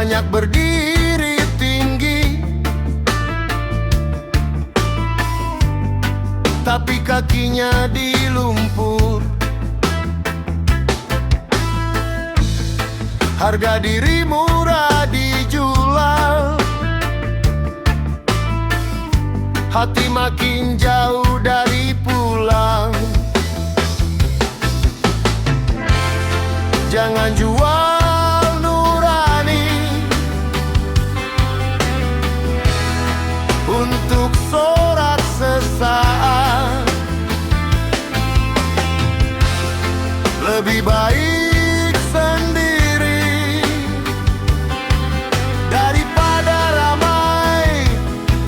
banyak berdiri tinggi, tapi kakinya di lumpur. Harga diri murah dijual, hati makin jauh dari pulang. Jangan jual nurani untuk sorak sesaat. Lebih baik sendiri daripada ramai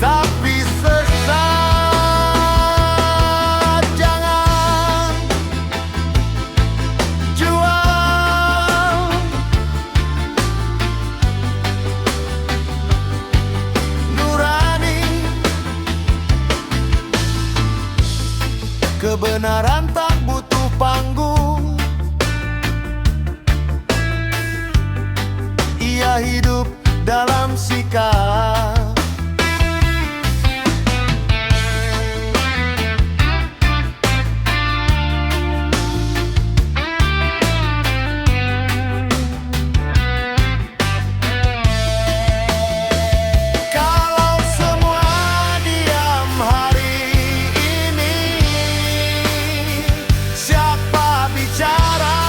tapi sesat. Jangan jual nurani. Kebenaran tak butuh panggung, ia hidup dalam sikap. Kalau semua diam hari ini, siapa bicara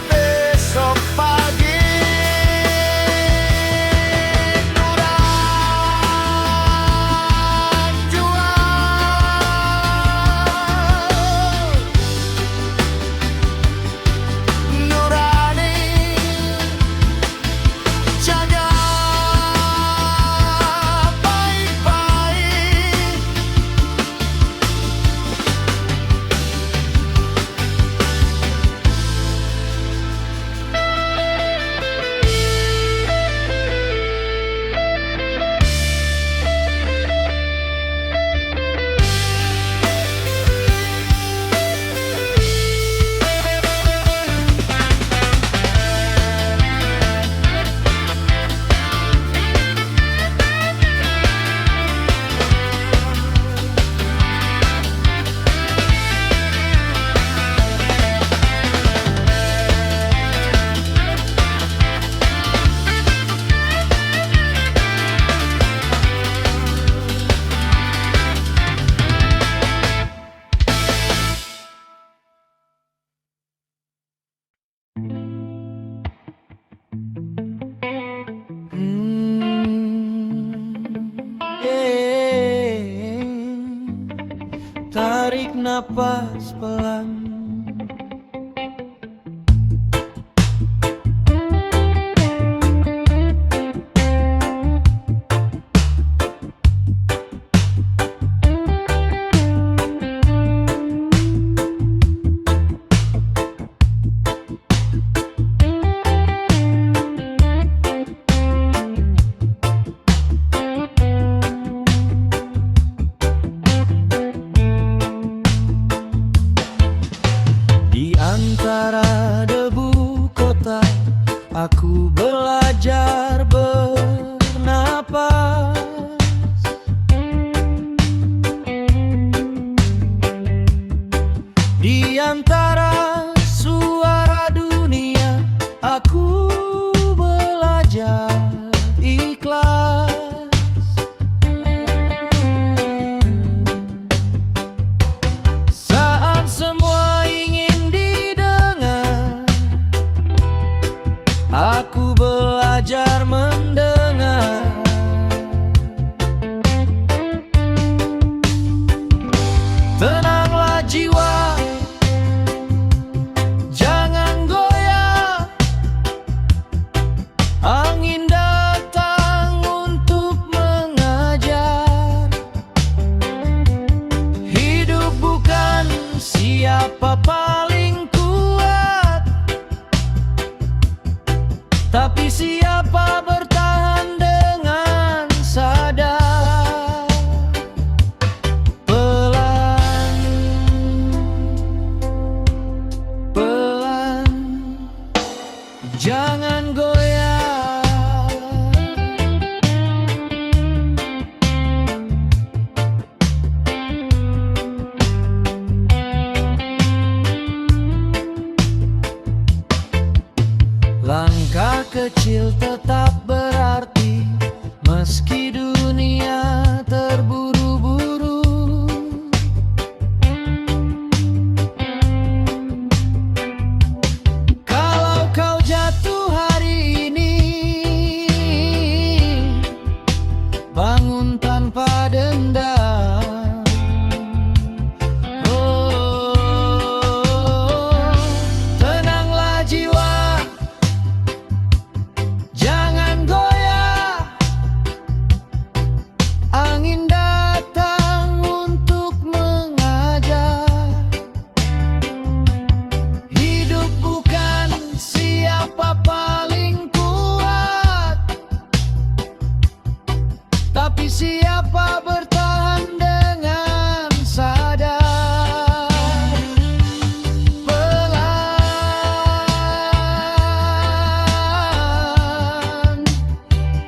besok pagi? Nuran jual nurani, jaga baik-baik. Tarik napas pelan, di antara debu kota aku belajar bernapas. Di antara suara dunia aku belajar ikhlas. Saat semua ingin didengar, aku belajar mendengar. Tenanglah jiwa, jangan goyah. Angin datang untuk mengajar. Hidup bukan siapa paling kuat, tapi siapa bertahan dengan sadar. Pelan, pelan, jangan goyah. kecil tetap berarti, meski dunia terburu-buru. Kalau kau jatuh hari ini, bangun tanpa dendam. Tenanglah jiwa, jangan goyah. Angin datang untuk mengajar. Hidup bukan siapa paling kuat, tapi siapa bertahan dengan sadar. Pelan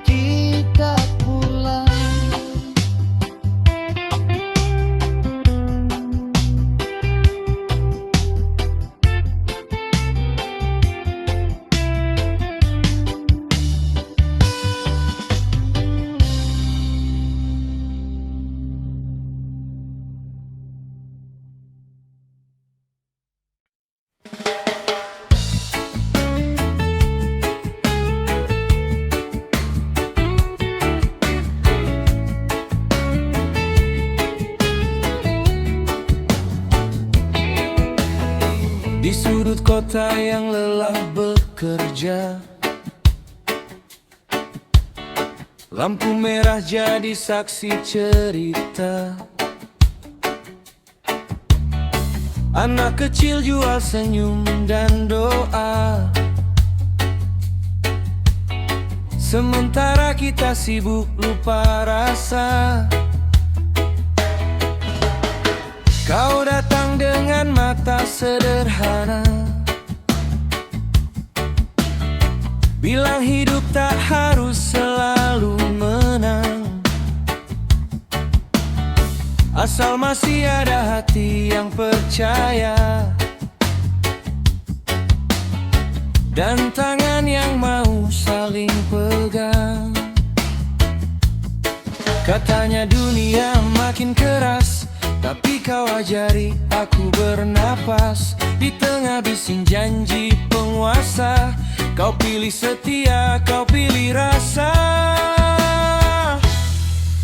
kita pulang. Di sudut kota yang lelah bekerja, lampu merah jadi saksi cerita. Anak kecil jual senyum dan doa, sementara kita sibuk lupa rasa. Kau datang dengan mata sederhana, bilang hidup tak harus selalu menang, asal masih ada hati yang percaya dan tangan yang mau saling pegang. Katanya dunia makin keras, tapi kau ajari aku bernapas. Di tengah bising janji penguasa, kau pilih setia, kau pilih rasa.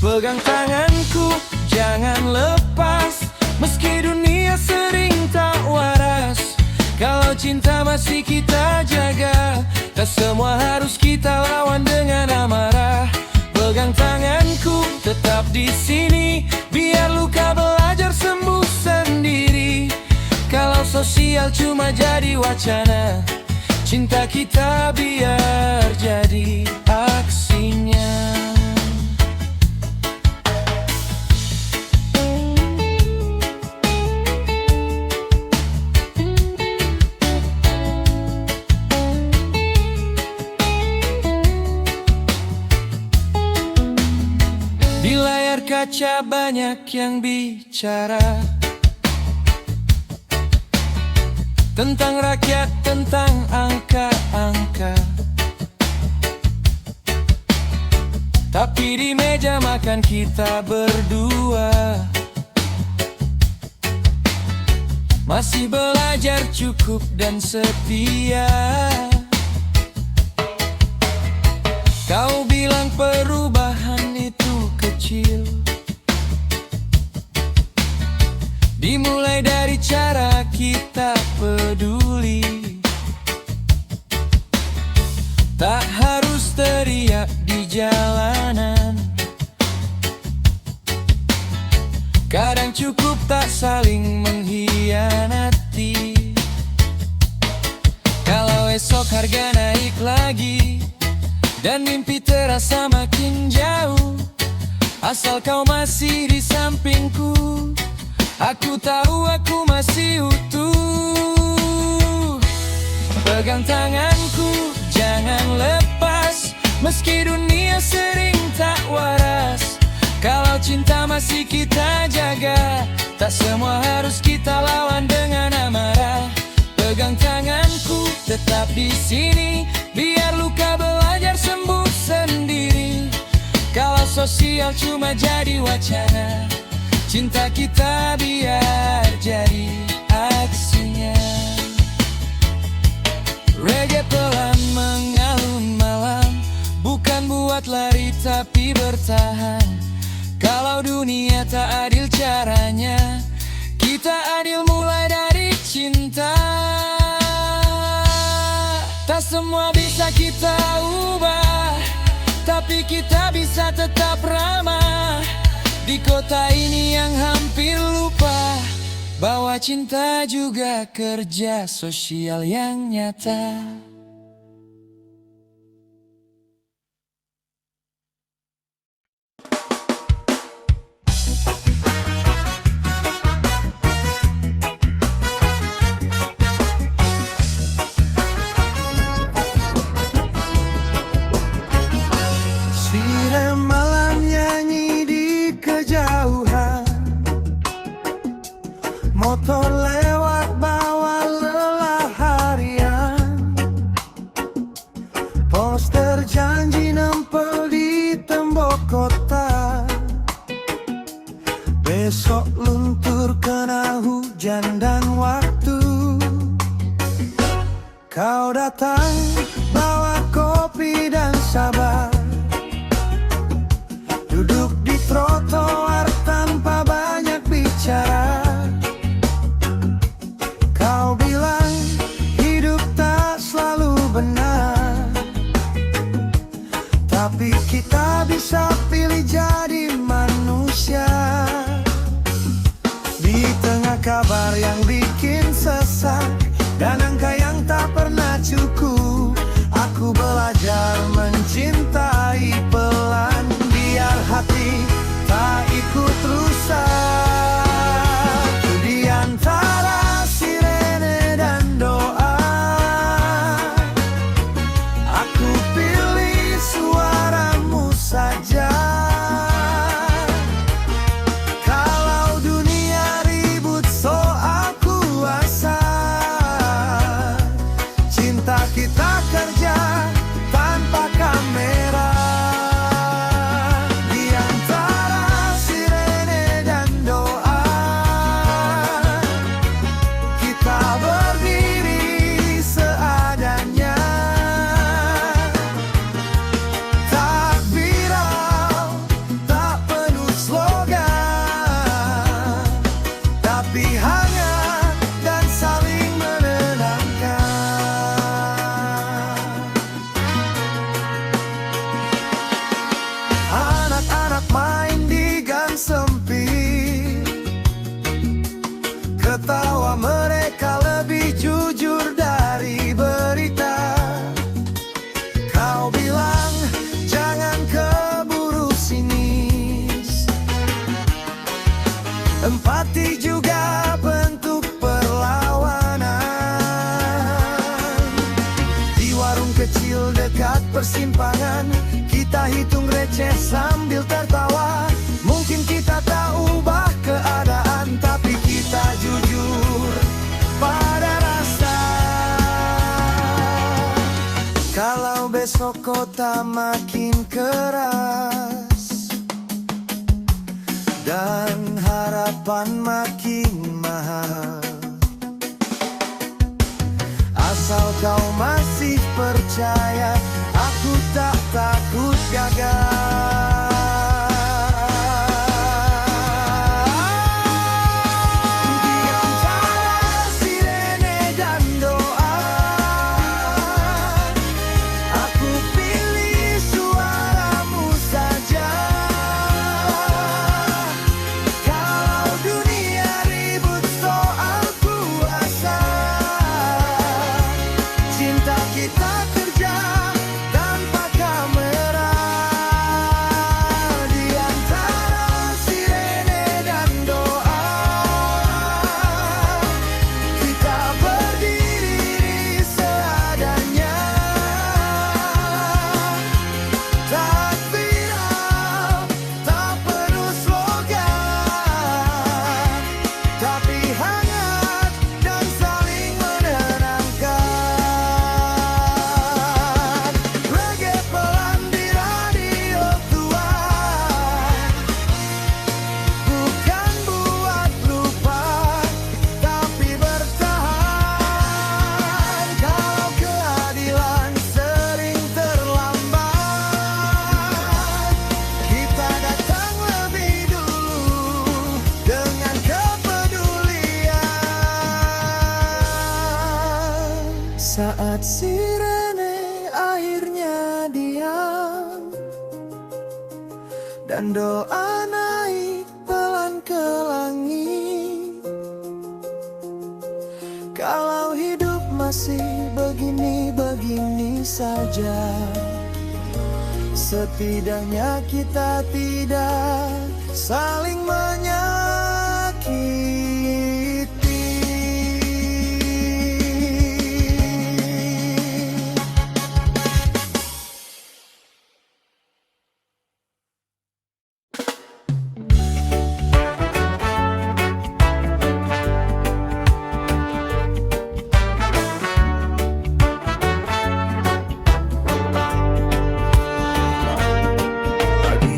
Pegang tanganku, jangan lepas, meski dunia sering tak waras. Kalau cinta masih kita jaga, tak semua harus kita lawan dengan amarah. Pegang tanganku, tetap di sini, biar luka belajar sembuh sendiri. Kalau sosial cuma jadi wacana, cinta kita biar jadi aksinya. Di layar kaca banyak yang bicara tentang rakyat, tentang angka-angka, tapi di meja makan kita berdua masih belajar cukup dan setia. Kau bilang perubahan itu kecil, dimulai dari cara kita peduli. Tak harus teriak di jalanan, kadang cukup tak saling mengkhianati. Kalau esok harga naik lagi dan mimpi terasa makin jauh, asal kau masih di sampingku, aku tahu aku masih utuh. Pegang tanganku, jangan lepas, meski dunia sering tak waras. Kalau cinta masih kita jaga, tak semua harus kita lawan dengan amarah. Pegang tanganku, tetap di sini, biar luka sosial cuma jadi wacana. Cinta kita biar jadi aksinya. Reggae pelan mengalun malam, bukan buat lari tapi bertahan. Kalau dunia tak adil caranya, kita adil mulai dari cinta. Tak semua bisa kita ubah, tapi kita bisa tetap ramah. Di kota ini yang hampir lupa bahwa cinta juga kerja sosial yang nyata. Siren malam nyanyi di kejauhan, motor lewat bawa lelah harian, poster janji nempel di tembok kota. Besok luntur kena hujan dan waktu. Kau datang bawa kopi dan sabar, duduk di trotoar tanpa banyak bicara. Kau bilang hidup tak selalu benar, tapi kita bisa pilih jadi manusia. Di tengah kabar yang bikin sesak dan angka yang tak pernah cukup, aku belajar mencintai pelan. Biar hati tak ikut rusak di antara sirene dan doa. Aku pilih suaramu saja. Kalau dunia ribut soal kuasa, cinta kita kerja tanpa kamera. Ketawa mereka lebih jujur dari berita. Kau bilang jangan keburu sinis, empati juga bentuk perlawanan. Di warung kecil dekat persimpangan, kita hitung receh sambil tertawa. Mungkin kita tak ubah keadaan, tapi kita jujur pada rasa. Kalau besok kota makin keras dan harapan makin mahal, asal kau masih percaya, aku tak takut gagal. Kita kerja tanpa kamera. Saat sirene akhirnya diam dan doa naik pelan ke langit. Kalau hidup masih begini-begini saja, setidaknya kita tidak saling menyakiti.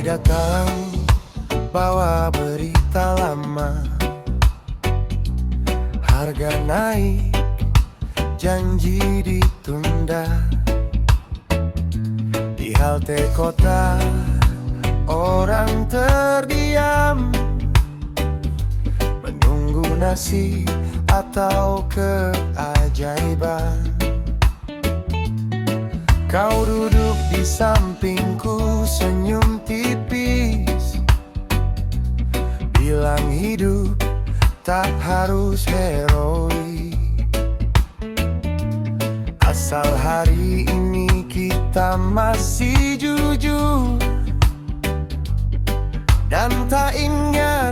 Datang bawa berita lama, harga naik, janji ditunda. Di halte kota orang terdiam, menunggu nasib atau keajaiban. Kau duduk di sampingku, senyum tipis, bilang hidup tak harus heroik, asal hari ini kita masih jujur dan tak ingkar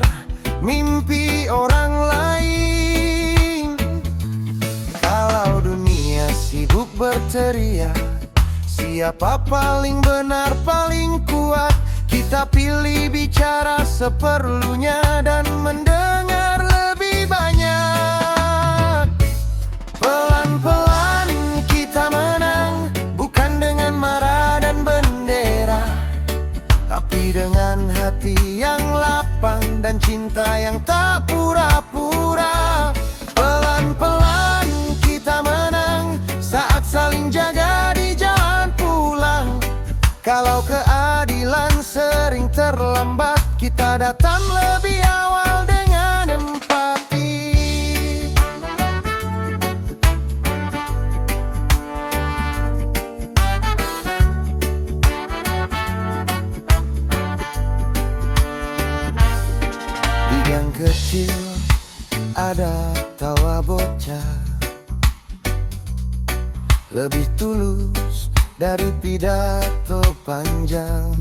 mimpi orang lain. Kalau dunia sibuk berteriak, siapa paling benar, paling kuat, kita pilih bicara seperlunya dan mendengar lebih banyak. Pelan-pelan kita menang, bukan dengan marah dan bendera, tapi dengan hati yang lapang dan cinta yang tak pura-pura. Pelan-pelan kita menang saat saling jaga di jalan pulang. Kalau keadilan sering terlambat, kita datang lebih awal dengan empati. Di gang kecil ada tawa bocah, lebih tulus dari pidato panjang.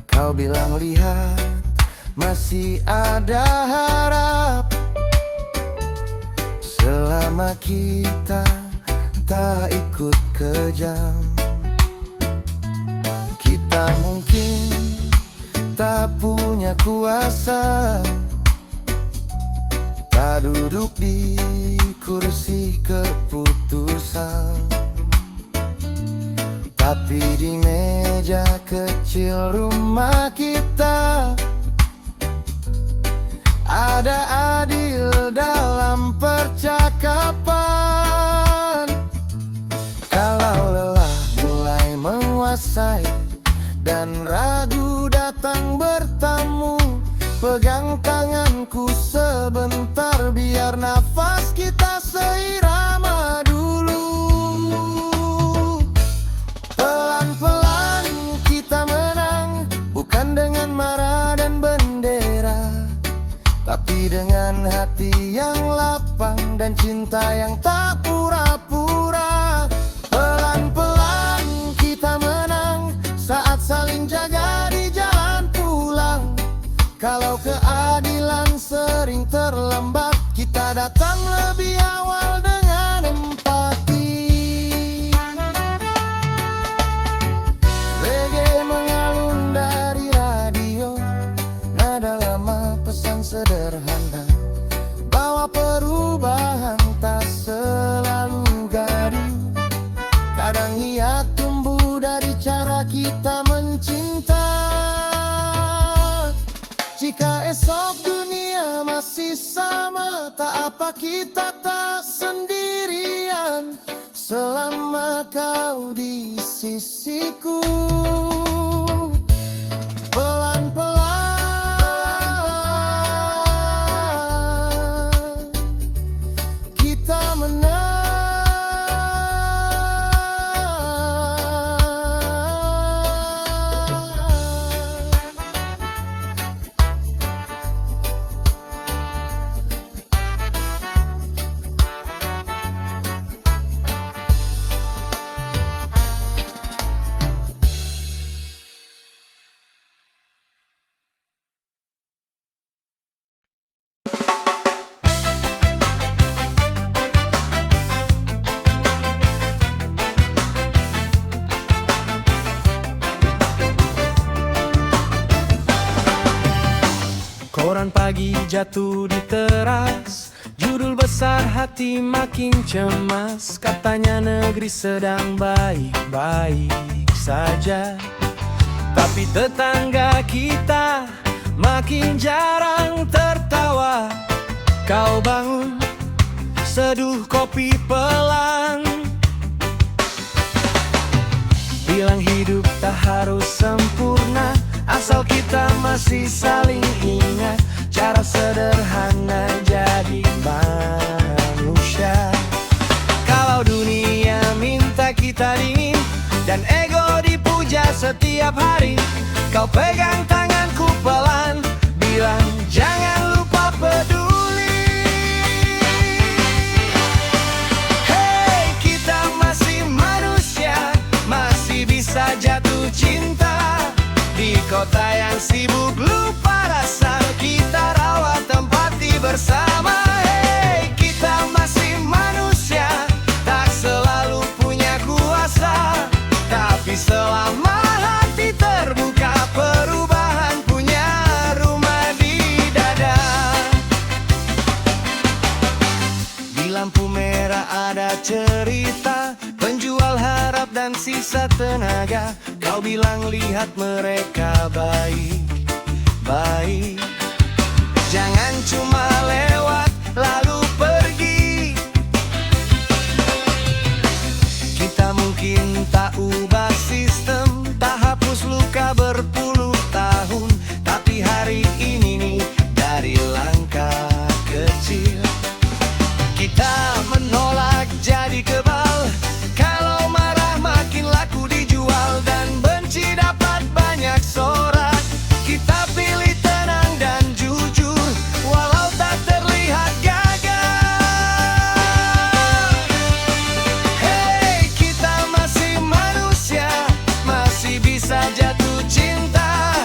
Kau bilang lihat, masih ada harap, selama kita tak ikut kejam. Kita mungkin tak punya kuasa, tak duduk di kursi keputusan, tapi di meja kecil rumah kita ada adil dalam percakapan. Kalau lelah mulai menguasai dan ragu datang bertamu, pegang tanganku sebentar biar nafas kita seirama dulu. Pelan-pelan kita menang, bukan dengan marah dan bendera, tapi dengan hati yang lapang dan cinta yang tak pura-pura. Pelan-pelan kita menang saat saling jaga di jalan pulang. Kalau keadilan sering terlambat, kita datang lebih awal dengan empati. Reggae mengalun dari radio, nada lama pesan sederhana, bawa perubahan tak selalu gaduh. Kadang ia tumbuh dari cara kita mencinta. Jika esok dunia masih sama, tak apa kita tak sendirian, selama kau di sisiku. Pelan-pelan kita menang. lagi jatuh di teras. Judul besar hati makin cemas. Katanya negeri sedang baik-baik saja, tapi tetangga kita makin jarang tertawa. Kau bangun, seduh kopi pelan, bilang hidup tak harus sempurna, asal kita masih saling ingat cara sederhana jadi manusia. Kalau dunia minta kita dingin dan ego dipuja setiap hari, kau pegang tanganku pelan, bilang jangan lupa peduli. Hey, kita masih manusia, masih bisa jatuh cinta. Di kota yang sibuk lupa rasa, kita rawat empati bersama. Hey, kita masih manusia, tak selalu punya kuasa, tapi selama hati terbuka, perubahan punya rumah di dada. Di lampu merah ada cerita, penjual harap dan sisa tenaga. Kau bilang lihat mereka baik-baik, jangan cuma lewat lalu pergi. Kita mungkin tak ubah sistem, tak hapus luka berpuluh tahun, tapi hari ini nih dari langkah kecil kita menolak jadi kebal. Kalau marah makin laku dijual dan benci dapat banyak sorak. Kita pilih tenang dan jujur, walau tak terlihat gagah. Hey, kita masih manusia, masih bisa jatuh cinta.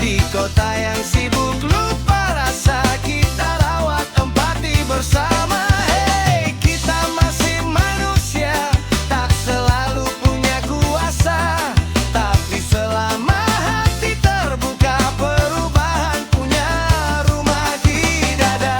Di kota yang sibuk lupa rasa, kita rawat empati bersama. Hey, kita masih manusia, tak selalu punya kuasa, tapi selama hati terbuka, perubahan punya rumah di dada.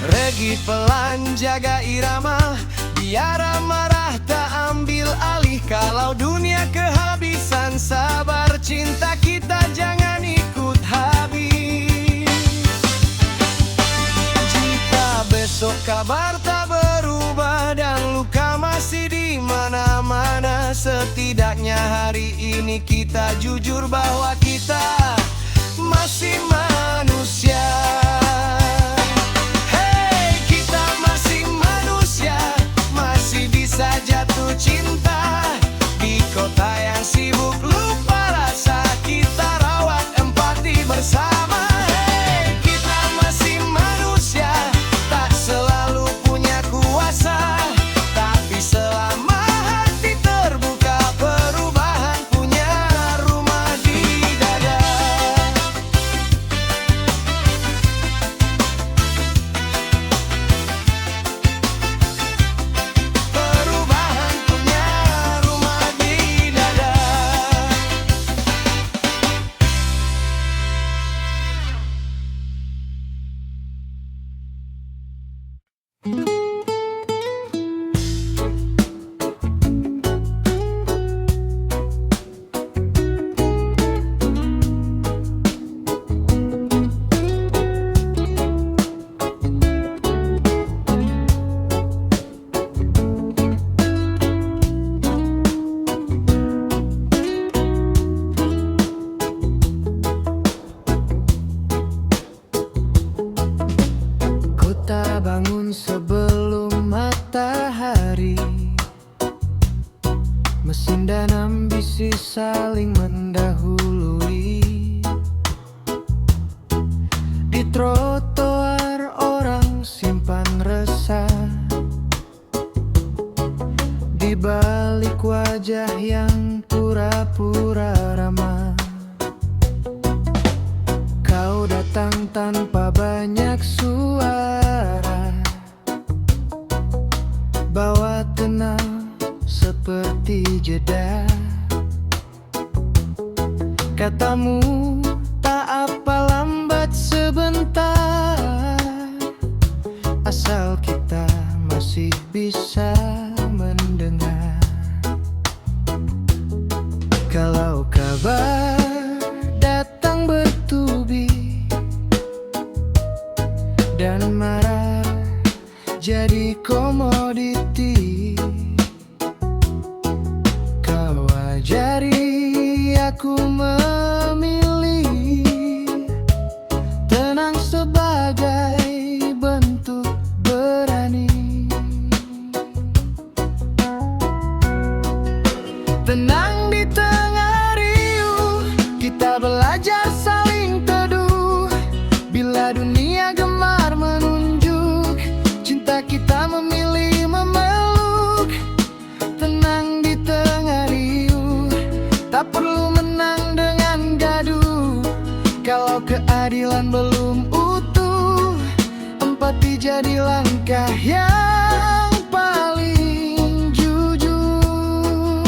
Regi pelan jaga irama, biar amarah tak ambil alih. Kalau dunia kehabisan sabar, cinta kita jangan ikut habis. Jika besok kabar tak berubah dan luka masih di mana-mana, setidaknya hari ini kita jujur bahwa kita masih manusia. Hey, kita masih manusia, masih bisa jatuh cinta. Di kota yang sibuk lupa rasa, kita rawat empati bersama. Hey, kita masih manusia, tak selalu punya kuasa, tapi selama hati terbuka, perubahan punya rumah di dada. Perubahan punya rumah di dada. Kota bangun sebelum matahari, mesin dan ambisi saling mendahului. Di trotoar orang simpan resah, di balik wajah yang pura-pura ramah. Kau datang tanpa banyak suara, jeda. Katamu tak apa lambat sebentar, asal kita masih bisa mendengar. Kalau kabar datang bertubi dan marah jadi komoditi, kau ajari aku memilih tenang sebagai bentuk berani. Tenang di tengah riuh, kita belajar saling teduh. Bila dunia gemar menunjuk, cinta kita memilih memeluk. Tenang di tengah riuh, tak perlu menang dengan gaduh. Kalau keadilan belum utuh, empati jadi langkah yang paling jujur.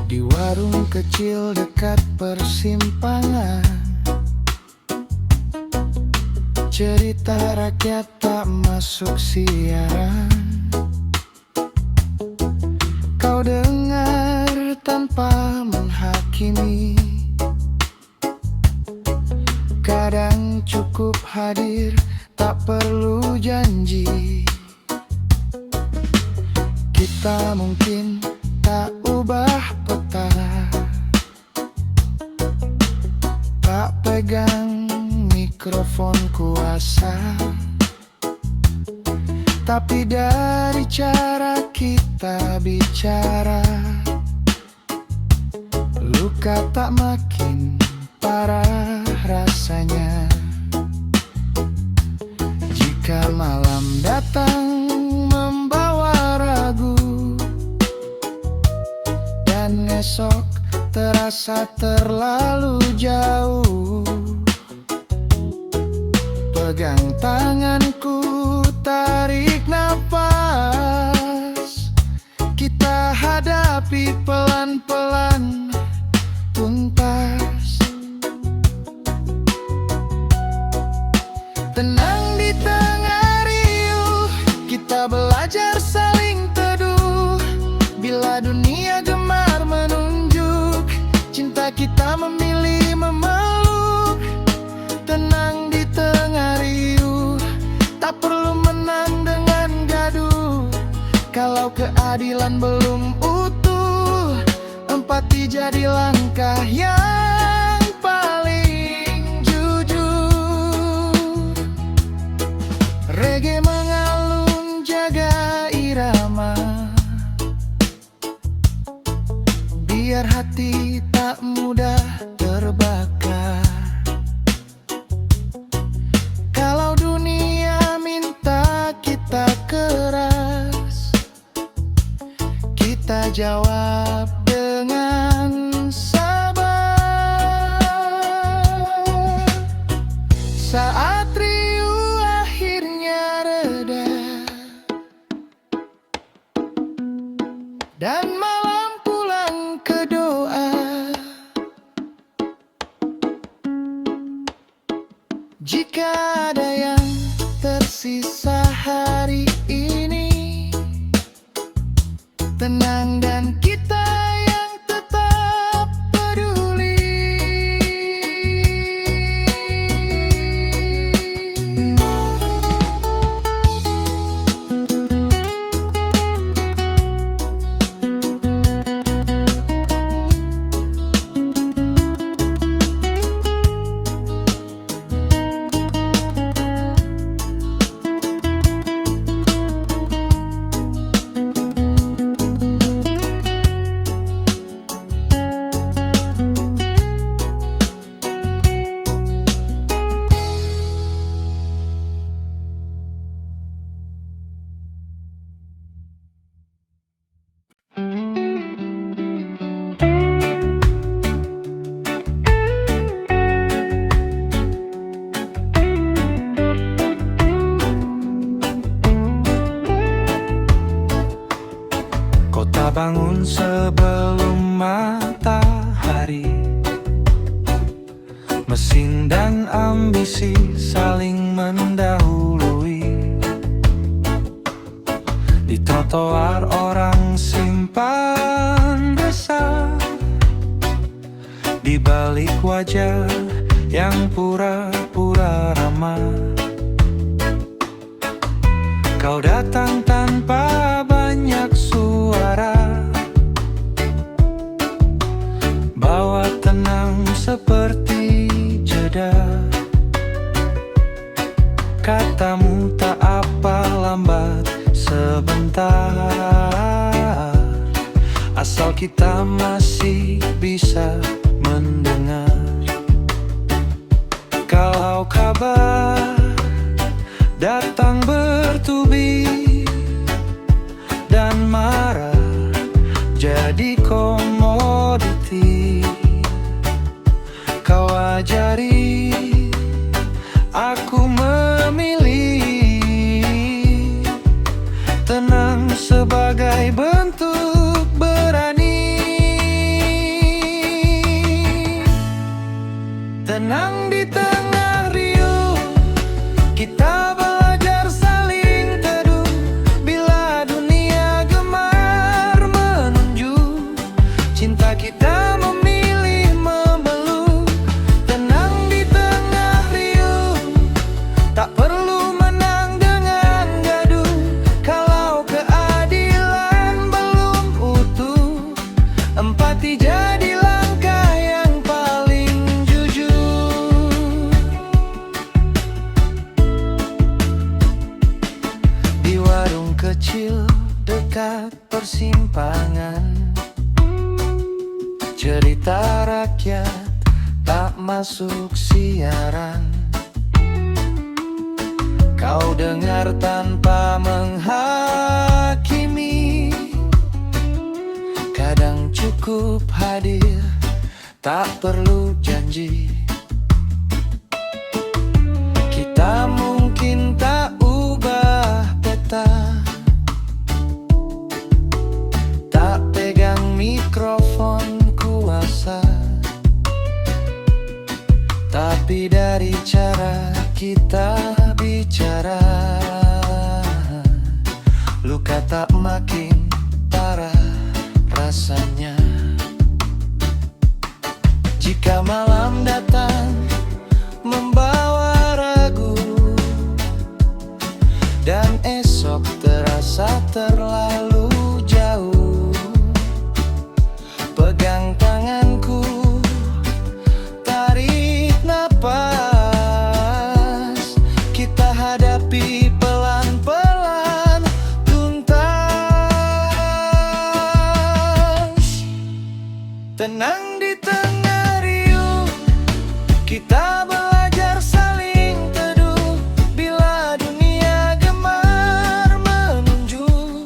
Di warung kecil dekat persimpangan, cerita rakyat tak masuk siaran. Kau dengar tanpa menghakimi, kadang cukup hadir, tak perlu janji. Kita mungkin tak ubah peta, tak pegang mikrofon kuasa, tapi dari cara kita bicara, luka tak makin parah rasanya. Jika malam datang membawa ragu dan esok terasa terlalu jauh, pegang tanganku, tarik nafas, kita hadapi pelan-pelan tuntas. Tenang di tengah riuh, kita belajar saling teduh. Bila dunia gemar menunjuk, cinta kita memilih memeluk. Tenang di tengah riuh, tak perlu menang dengan gaduh. Kalau keadilan belum utuh, empati jadi langkah yang paling jujur. Reggae mengalun jaga irama, biar hati tak mudah terbakar. Kalau dunia minta kita keras, kita jawab dengan sabar. Saat riuh akhirnya reda dan malam pulang ke doa, jika ada yang tersisa hari ini, tenang dan kita yang tetap peduli. sebelum matahari. Mesin dan ambisi saling mendahului. Di trotoar orang simpan resah, di balik wajah yang pura-pura ramah. Kau datang tanpa banyak suara, bawa tenang seperti jeda. Katamu tak apa lambat sebentar, asal kita masih bisa mendengar. Kalau kabar datang bertubi dan marah jadi komoditi, kau ajari aku memilih tenang sebagai bentuk berani. Tenang di tengah riuh, kita belajar saling teduh. Bila dunia gemar menunjuk, cinta kita memilih memeluk. Tenang di tengah riuh, tak perlu menang dengan gaduh. Kalau keadilan belum utuh, empati jadi langkah yang paling jujur. Di warung kecil dekat persimpangan, cerita rakyat tak masuk siaran. Kau dengar tanpa menghakimi, kadang cukup hadir, tak perlu janji. Kita mungkin tak ubah peta, tak pegang mikrofon kuasa, tapi dari cara kita bicara, luka tak makin parah rasanya. Jika malam datang membawa ragu, dan esok terasa terlalu jauh, pegang tanganku, tarik napas, kita hadapi pelan-pelan tuntas. Tenang di tengah riuh, kita belajar saling teduh. Bila dunia gemar menunjuk,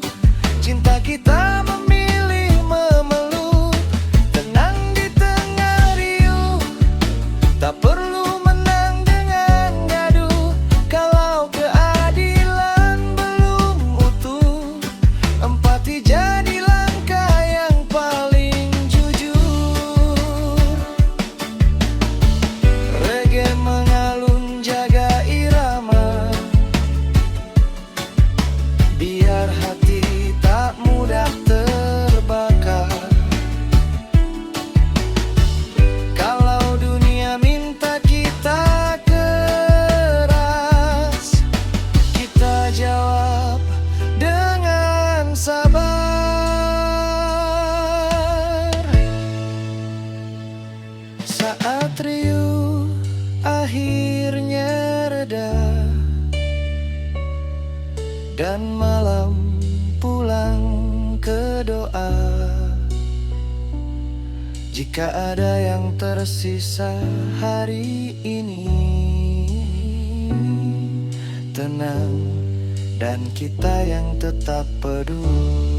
cinta kita memilih memeluk. Tenang di tengah riuh, tak perlu menang dengan gaduh. Kalau keadilan belum utuh, empati jadi langkah yang paling jujur. Reggae mengalun jaga irama, biar hati tak mudah terbakar. Kalau dunia minta kita keras, kita jawab dengan sabar. Saat riuh akhirnya reda, dan malam pulang ke doa. Jika ada yang tersisa hari ini, tenang dan kita yang tetap peduli.